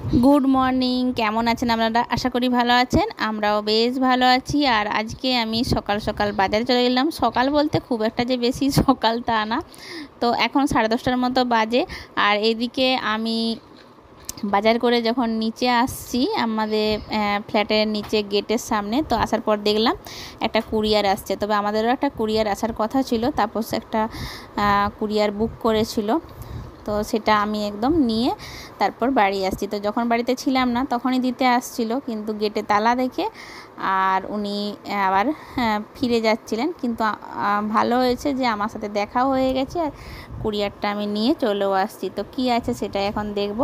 Good morning, কেমন আছেন আপনারা? আশা করি ভালো আছেন। আমরাও বেশ ভালো আছি। আর আজকে আমি সকাল সকাল বাজারে চলে গেলাম। সকাল বলতে খুব একটা যে বেশি সকাল তা না। তো এখন 10:30টার মতো বাজে। আর এদিকে আমি বাজার করে যখন নিচে আসছি আমাদের ফ্ল্যাটের নিচে গেটের সামনে, তো আসার পর দেখলাম একটা কুরিয়ার আসছে। তবে আমাদেরও একটা কুরিয়ার আসার কথা ছিল, তারপর একটা কুরিয়ার বুক করেছিল। তো সেটা আমি একদম নিয়ে তারপর বাড়ি আসছি। তো যখন বাড়িতে ছিলাম না তখনই দিতে আসছিল, কিন্তু গেটে তালা দেখে আর উনি আবার ফিরে যাচ্ছিলেন। কিন্তু ভালো হয়েছে যে আমার সাথে দেখাও হয়ে গেছে, আর কুরিয়ারটা আমি নিয়ে চলেও আসছি। তো কি আছে সেটা এখন দেখব।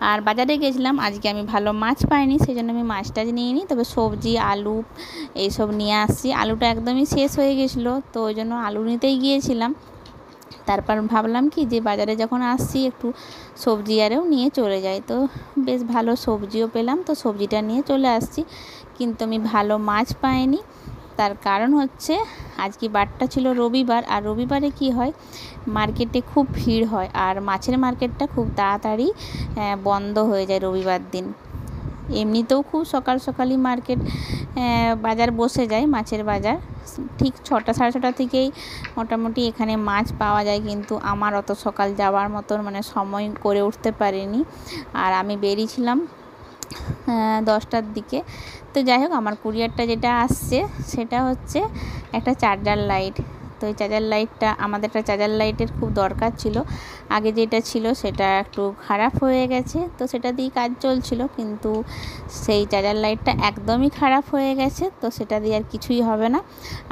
আর বাজারে গেছিলাম আজকে, আমি ভালো মাছ পাইনি, সেই জন্য আমি মাছটা নিয়ে নিই। তবে সবজি আলু এইসব নিয়ে আসছি। আলুটা একদমই শেষ হয়ে গেছিলো, তো ওই জন্য আলু নিতেই গিয়েছিলাম। তারপর ভাবলাম কি যে বাজারে যখন আসছি একটু সবজি আরেও নিয়ে চলে যাই। তো বেশ ভালো সবজিও পেলাম, তো সবজিটা নিয়ে চলে আসছি। কিন্তু আমি ভালো মাছ পাইনি। তার কারণ হচ্ছে আজকে বারটা ছিল রবিবার, আর রবিবারে কি হয়, মার্কেটে খুব ভিড় হয়, আর মাছের মার্কেটটা খুব তাড়াতাড়ি বন্ধ হয়ে যায় রবিবার দিন। এমনিতেও খুব সকাল সকালই মার্কেট বাজার বসে যায়, মাছের বাজার ঠিক 6টা 6:30 থেকেই মোটামুটি এখানে মাছ পাওয়া যায়। কিন্তু আমার অত সকাল যাওয়ার মতন সময় করে উঠতে পারিনি, আর আমি বেরিয়েছিলাম 10টার দিকে। তো যাই হোক, আমার কুরিয়ারটা যেটা আসছে সেটা হচ্ছে একটা চার্জার লাইট। তো এই চার্জার লাইটটা, আমাদের একটা চার্জার লাইটের খুব দরকার ছিল। আগে যেটা ছিল সেটা একটু খারাপ হয়ে গেছে, তো সেটা দিয়ে কাজ চলছিল। কিন্তু সেই চার্জার লাইটটা একদমই খারাপ হয়ে গেছে, তো সেটা দিয়ে আর কিছুই হবে না।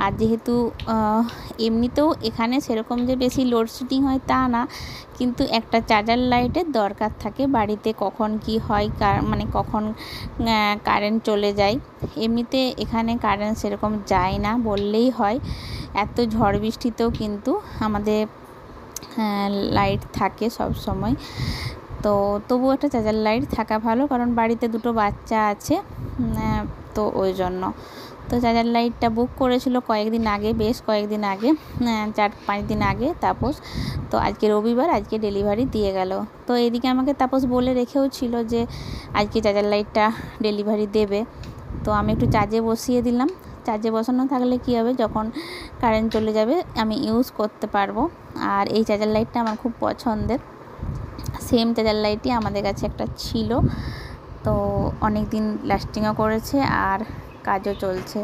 আর যেহেতু এমনিতেও এখানে সেরকম যে বেশি লোডশেডিং হয় তা না, কিন্তু একটা চার্জার লাইটের দরকার থাকে বাড়িতে। কখন কি হয়, কখন কারেন্ট চলে যায়। এমনিতে এখানে কারেন্ট সেরকম যায় না বললেই হয়। এত ঝড় বৃষ্টিতেও কিন্তু আমাদের লাইট থাকে সব সময়। তো তবু একটা চার্জার লাইট থাকা ভালো, কারণ বাড়িতে দুটো বাচ্চা আছে, তো ওই জন্য। তো চার্জার লাইটটা বুক করেছিল কয়েকদিন আগে, বেশ কয়েকদিন আগে, 4-5 দিন আগে তাপস। তো আজকে রবিবার, আজকে ডেলিভারি দিয়ে গেল। তো এদিকে আমাকে তাপস বলে রেখেও ছিল যে আজকে চার্জার লাইটটা ডেলিভারি দেবে। তো আমি একটু চার্জে বসিয়ে দিলাম। চার্জে বসানো থাকলে কী হবে, যখন কারেন্ট চলে যাবে আমি ইউজ করতে পারবো। আর এই চার্জার লাইটটা আমার খুব পছন্দের। সেম চার্জার লাইটই আমাদের কাছে একটা ছিল, তো অনেক দিন লাস্টিংও করেছে আর কাজও চলছে।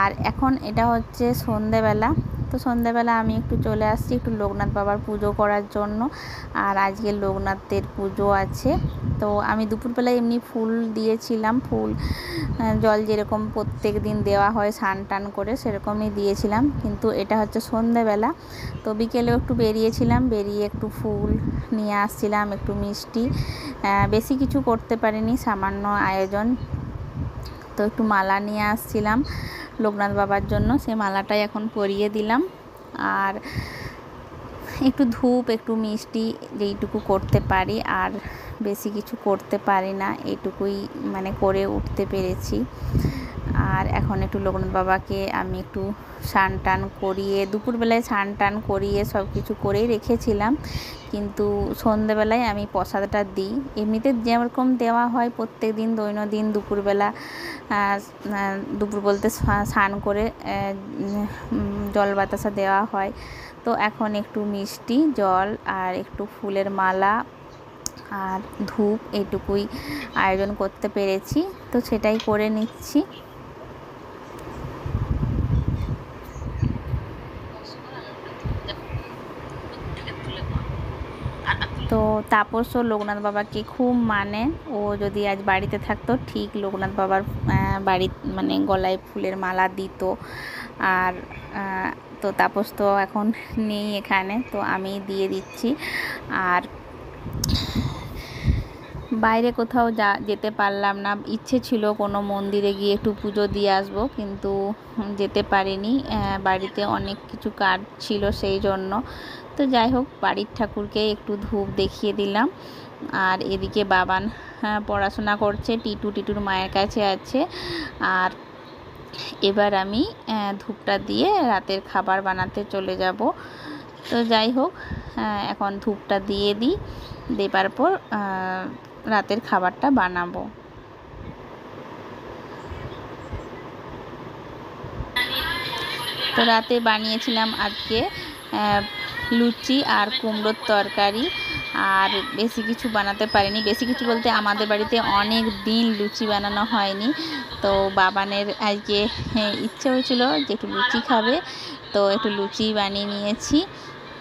আর এখন এটা হচ্ছে সন্ধেবেলা। তো সন্ধেবেলা আমি একটু চলে আসছি একটু লোকনাথ বাবার পুজো করার জন্য। আর আজকে লোকনাথের পুজো আছে। তো আমি দুপুরবেলায় এমনি ফুল দিয়েছিলাম, ফুল জল যেরকম প্রত্যেক দিন দেওয়া হয় স্নান টান করে, সেরকমই দিয়েছিলাম। কিন্তু এটা হচ্ছে সন্ধেবেলা। তো বিকেলেও একটু বেরিয়েছিলাম, বেরিয়ে একটু ফুল নিয়ে আসছিলাম, একটু মিষ্টি। বেশি কিছু করতে পারিনি, সামান্য আয়োজন। তো একটু মালা নিয়ে আসছিলাম লোকনাথ বাবার জন্য, সেই মালাটাই এখন পরিয়ে দিলাম। আর একটু ধূপ, একটু মিষ্টি, যেইটুকু করতে পারি, আর বেশি কিছু করতে পারি না, এইটুকুই করে উঠতে পেরেছি। আর এখন একটু লোকনাথ বাবাকে আমি একটু স্নান টান করিয়ে, দুপুরবেলায় স্নান টান করিয়ে সব কিছু করেই রেখেছিলাম। কিন্তু সন্ধেবেলায় আমি প্রসাদটা দিই। এমনিতে যেরকম দেওয়া হয় প্রত্যেক দিন দৈনন্দিন দুপুরবেলা, দুপুর বলতে স্নান করে জল বাতাসা দেওয়া হয়। তো এখন একটু মিষ্টি, জল আর একটু ফুলের মালা আর ধূপ, এইটুকুই আয়োজন করতে পেরেছি, তো সেটাই করে নিচ্ছি। তো তাপসও লোকনাথ বাবাকে খুব মানে। ও যদি আজ বাড়িতে থাকতো ঠিক লোকনাথ বাবার বাড়ি গলায় ফুলের মালা দিত। আর তো তাপস তো এখন নেই এখানে, তো আমি দিয়ে দিচ্ছি। আর বাইরে কোথাও যেতে পারলাম না, ইচ্ছে ছিল কোনো মন্দিরে গিয়ে একটু পুজো দিয়ে আসবো, কিন্তু যেতে পারিনি, বাড়িতে অনেক কিছু কাজ ছিল সেই জন্য। তো যাই হোক, বাড়ির ঠাকুরকে একটু ধূপ দেখিয়ে দিলাম। আর এদিকে বাবান পড়াশোনা করছে, টিটুর মায়ের কাছে আছে। আর এবার আমি ধূপটা দিয়ে রাতের খাবার বানাতে চলে যাব। তো যাই হোক, এখন ধূপটা দিয়ে দিই, দেবার পর রাতের খাবারটা বানাবো। তো রাতে বানিয়েছিলাম আজকে লুচি আর কুমড়োর তরকারি, আর বেশি কিছু বানাতে পারিনি। বেশি কিছু বলতে আমাদের বাড়িতে অনেক দিন লুচি বানানো হয়নি, তো বাবানের আজকে ইচ্ছে হয়েছিল যে একটু লুচি খাবে, তো একটু লুচি বানিয়ে নিয়েছি।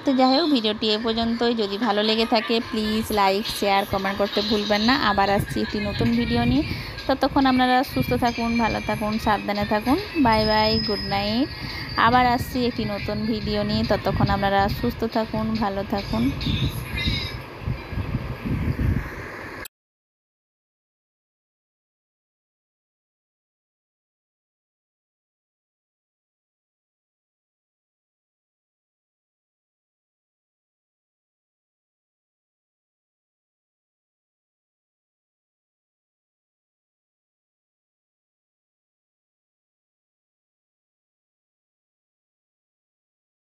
তো যাই হোক, ভিডিওটি এ পর্যন্তই। যদি ভালো লেগে থাকে প্লিজ লাইক শেয়ার কমেন্ট করতে ভুলবেন না। আবার আসছি একটি নতুন ভিডিও নিয়ে। ততক্ষণ আপনারা সুস্থ থাকুন, ভালো থাকুন, সাবধানে থাকুন। Bye bye, good night. আবার আসছি একটি নতুন ভিডিও নিয়ে। ততক্ষণ আপনারা সুস্থ থাকুন, ভালো থাকুন।